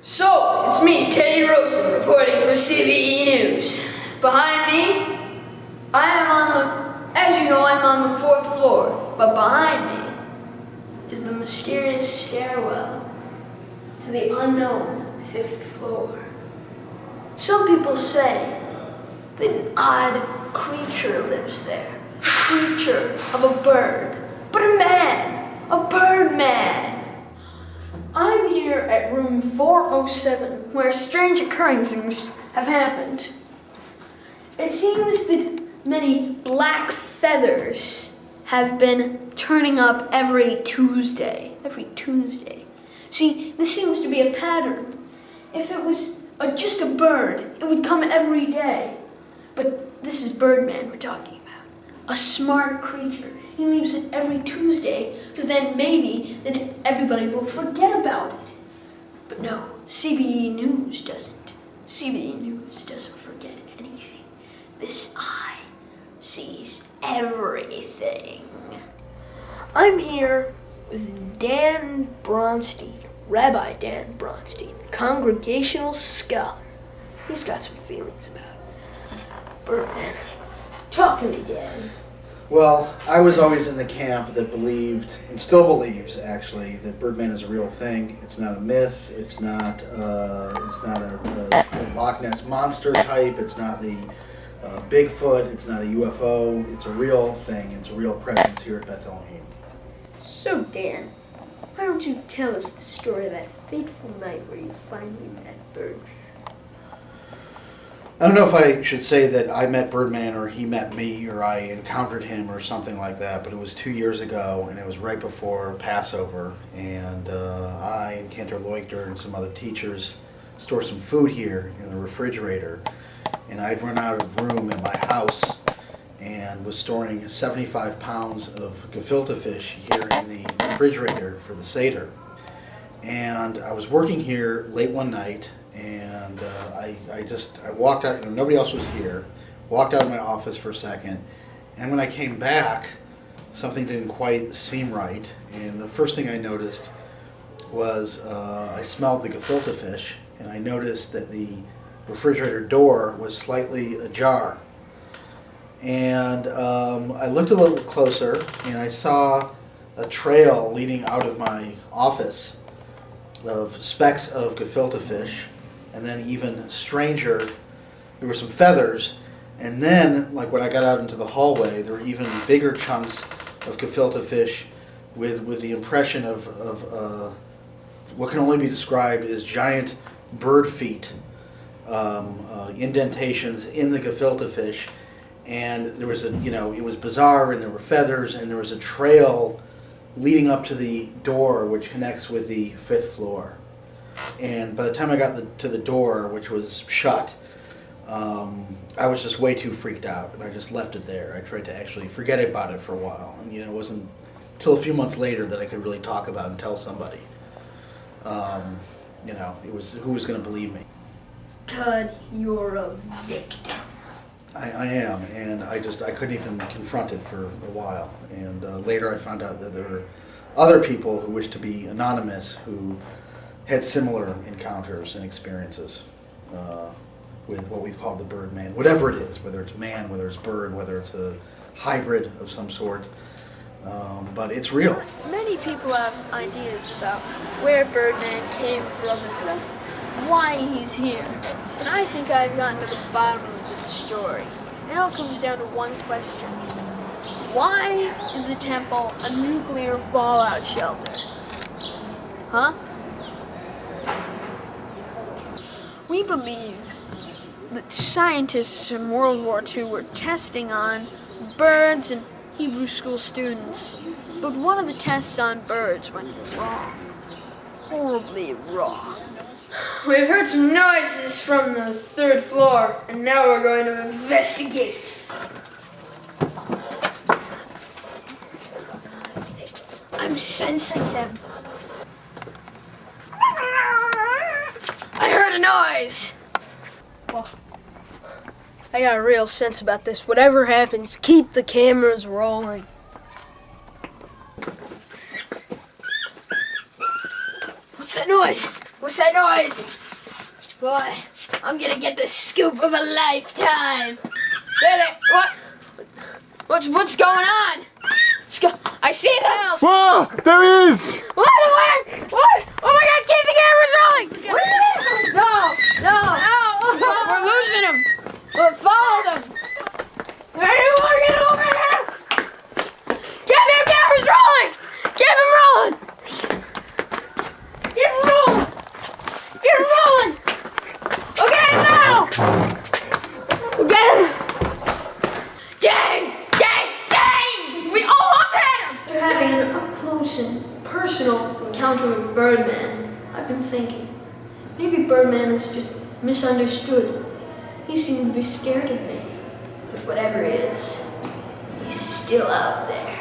So, it's me, Teddy Rosen, reporting for CBE News. Behind me, as you know, I'm on the 4th floor, but behind me is the mysterious stairwell to the unknown 5th floor. Some people say that an odd creature lives there, a creature of a bird, but a man, a bird man. I'm here at room 407, where strange occurrences have happened. It seems that many black feathers have been turning up every Tuesday. See, this seems to be a pattern. If it was just a bird, it would come every day. But this is Birdman we're talking about. A smart creature. He leaves it every Tuesday, because then everybody will forget about it. But no, CBE News doesn't. CBE News doesn't forget anything. This eye sees everything. I'm here with Dan Bronstein, Rabbi Dan Bronstein, congregational scholar. He's got some feelings about Birdman. Talk to me, Dan. Well, I was always in the camp that believed, and still believes actually, that Birdman is a real thing. It's not a myth. It's not a Loch Ness monster type. It's not the Bigfoot. It's not a UFO. It's a real thing. It's a real presence here at Beth Elohim. So, Dan, why don't you tell us the story of that fateful night where you finally met Birdman? I don't know if I should say that I met Birdman or he met me or I encountered him or something like that, but it was 2 years ago and it was right before Passover, and I and Cantor Loichter and some other teachers stored some food here in the refrigerator, and I'd run out of room in my house and was storing 75 pounds of gefilte fish here in the refrigerator for the Seder. And I was working here late one night, and I walked out, nobody else was here, walked out of my office for a second, and when I came back, something didn't quite seem right, and the first thing I noticed was I smelled the gefilte fish, and I noticed that the refrigerator door was slightly ajar. And I looked a little closer, and I saw a trail leading out of my office of specks of gefilte fish, and then even stranger, there were some feathers, and then, like when I got out into the hallway, there were even bigger chunks of gefilte fish with the impression of what can only be described as giant bird feet, indentations in the gefilte fish, and there was it was bizarre, and there were feathers, and there was a trail leading up to the door which connects with the 5th floor. And by the time I got to the door, which was shut, I was just way too freaked out, and I just left it there. I tried to actually forget about it for a while, and it wasn't until a few months later that I could really talk about it and tell somebody. It was, who was going to believe me? God, you're a victim. I am, and I couldn't even confront it for a while. And later I found out that there were other people who wished to be anonymous who had similar encounters and experiences with what we've called the Birdman, whatever it is, whether it's man, whether it's bird, whether it's a hybrid of some sort. But it's real. Many people have ideas about where Birdman came from and why he's here. And I think I've gotten to the bottom of this story. It all comes down to one question. Why is the temple a nuclear fallout shelter? Huh? We believe that scientists in World War II were testing on birds and Hebrew school students. But one of the tests on birds went wrong. Horribly wrong. We've heard some noises from the 3rd floor, and now we're going to investigate. I'm sensing him. I heard a noise. Well, I got a real sense about this. Whatever happens, keep the cameras rolling. What's that noise? What's that noise? Boy, I'm gonna get the scoop of a lifetime. Get it? What? What's going on? I see them. Whoa! There he is! What? What? Oh my God! Keep the cameras rolling! No! We're losing them. We'll follow them. Anyone get over here? Get them cameras rolling! Keep them rolling! Keep them rolling! Keep them rolling! We'll get him now! We'll get him! Dang! We almost had him! After having an up-close and personal encounter with Birdman, I've been thinking, maybe Birdman is just misunderstood. He seemed to be scared of me. But whatever he is, he's still out there.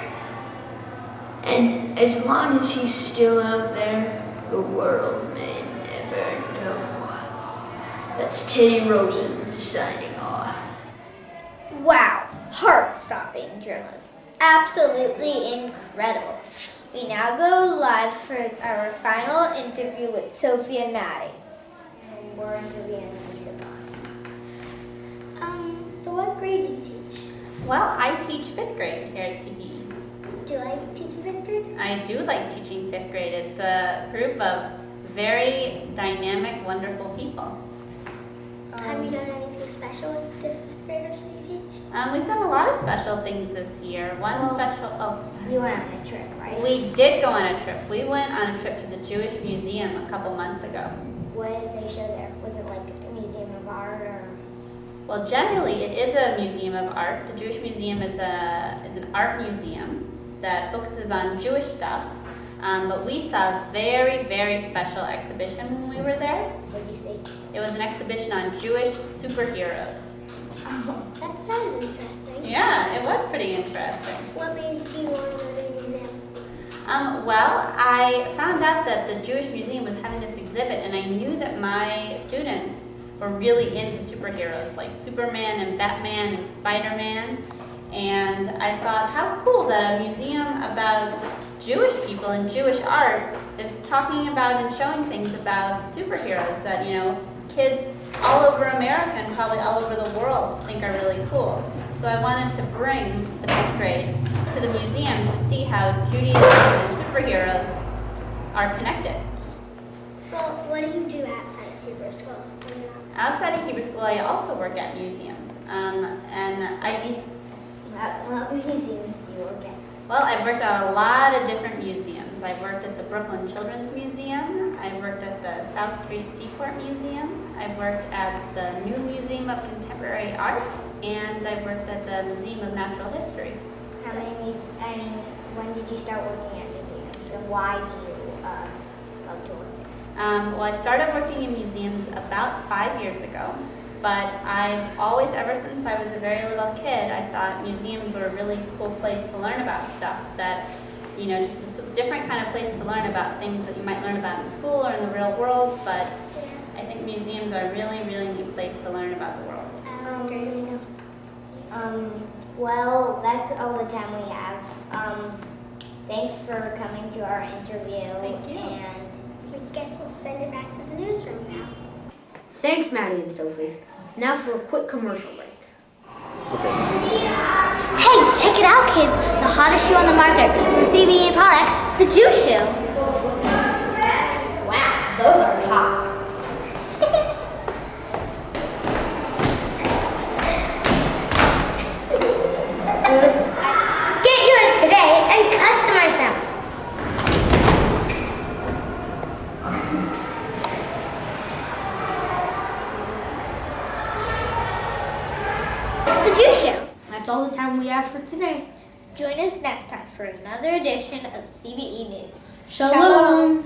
And as long as he's still out there, the world may never know. That's Teddy Rosen signing off. Wow, heart-stopping journalism. Absolutely incredible. We now go live for our final interview with Sophie and Maddie. And we're interviewing Lisa Bonds. So what grade do you teach? Well, I teach 5th grade here at CBE. Do you like teaching 5th grade? I do like teaching 5th grade. It's a group of very dynamic, wonderful people. Have you done anything special with the 5th graders that you teach? We've done a lot of special things this year. You went on a trip, right? We did go on a trip. We went on a trip to the Jewish Museum a couple months ago. What did they show there? Was it like a museum of art or? Well, generally it is a museum of art. The Jewish Museum is an art museum that focuses on Jewish stuff. But we saw a very, very special exhibition when we were there. What did you see? It was an exhibition on Jewish superheroes. Oh, that sounds interesting. Yeah, it was pretty interesting. What made you want to go to the museum? Well, I found out that the Jewish Museum was having this exhibit, and I knew that my students were really into superheroes, like Superman and Batman and Spider-Man. And I thought, how cool that a museum about Jewish people and Jewish art is talking about and showing things about superheroes that, kids all over America and probably all over the world think are really cool. So I wanted to bring the 5th grade to the museum to see how Judaism and superheroes are connected. Well, what do you do outside of Hebrew school? Outside of Hebrew school, I also work at museums. What museums do you work at? Well, I've worked at a lot of different museums. I've worked at the Brooklyn Children's Museum. I've worked at the South Street Seaport Museum. I've worked at the New Museum of Contemporary Art. And I've worked at the Museum of Natural History. When did you start working at museums? And why do you love to work there? Well, I started working in museums about 5 years ago. But I've always, ever since I was a very little kid, I thought museums were a really cool place to learn about stuff that, just a different kind of place to learn about things that you might learn about in school or in the real world, but I think museums are a really, really neat place to learn about the world. Well, that's all the time we have. Thanks for coming to our interview. Thank you. And I guess we'll send it back to the newsroom now. Thanks, Maddie and Sophie. Now for a quick commercial break. Hey, check it out, kids! The hottest shoe on the market from CBE Products, the Jew shoe. Wow, those are hot. Get yours today and customize them. The Jew Show. That's all the time we have for today. Join us next time for another edition of CBE News. Shalom.